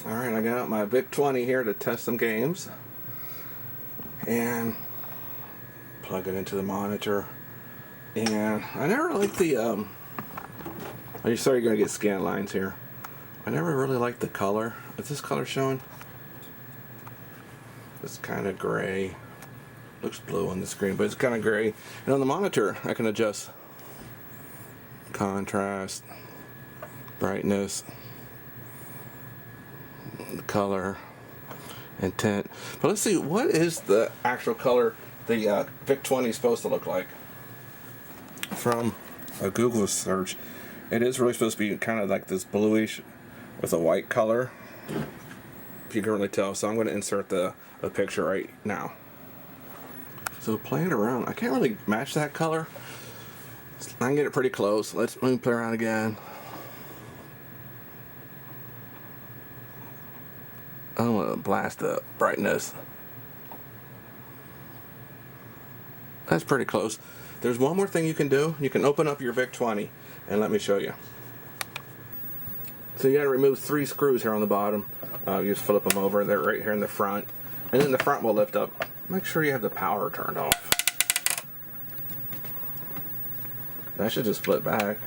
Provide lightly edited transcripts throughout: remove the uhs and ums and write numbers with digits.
Alright, I got out my Vic-20 here to test some games. And plug it into the monitor. And I never liked the, I'm sorry you're going to get scan lines here. I never really liked the color. Is this color showing? It's kind of gray. Looks blue on the screen, but it's kind of gray. And on the monitor, I can adjust contrast, brightness, color, and tint. But let's see, what is the actual color the Vic-20 is supposed to look like? From a Google search, it is really supposed to be kind of like this bluish with a white color, if you can really tell. So I'm going to insert a picture right now. So playing around, I can't really match that color. I can get it pretty close. Let me play around again. I don't want to blast the brightness. That's pretty close. There's one more thing you can do. You can open up your Vic-20 and let me show you. So you got to remove 3 screws here on the bottom. You just flip them over. They're right here in the front. And then the front will lift up. Make sure you have the power turned off. That should just flip back.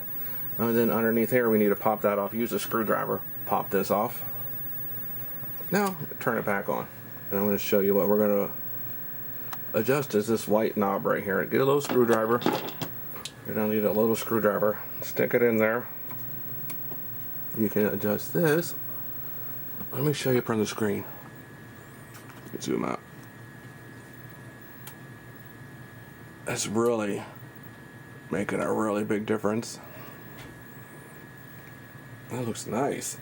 And then underneath here we need to pop that off. Use a screwdriver. Pop this off. Now turn it back on. And I'm going to show you what we're going to adjust is this white knob right here. Get a little screwdriver. You're going to need a little screwdriver. Stick it in there. You can adjust this. Let me show you from the screen. Zoom out. That's really making a really big difference. That looks nice.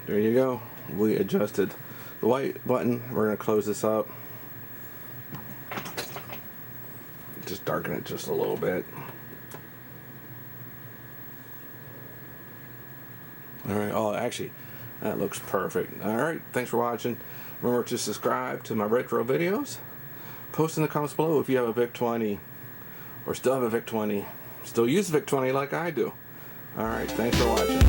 There you go. We adjusted the white button. We're going to close this up. Just darken it just a little bit. Alright, oh actually, that looks perfect. Alright, thanks for watching. Remember to subscribe to my retro videos. Post in the comments below if you have a Vic-20 or still have a Vic-20. Still use Vic-20 like I do. Alright, thanks for watching.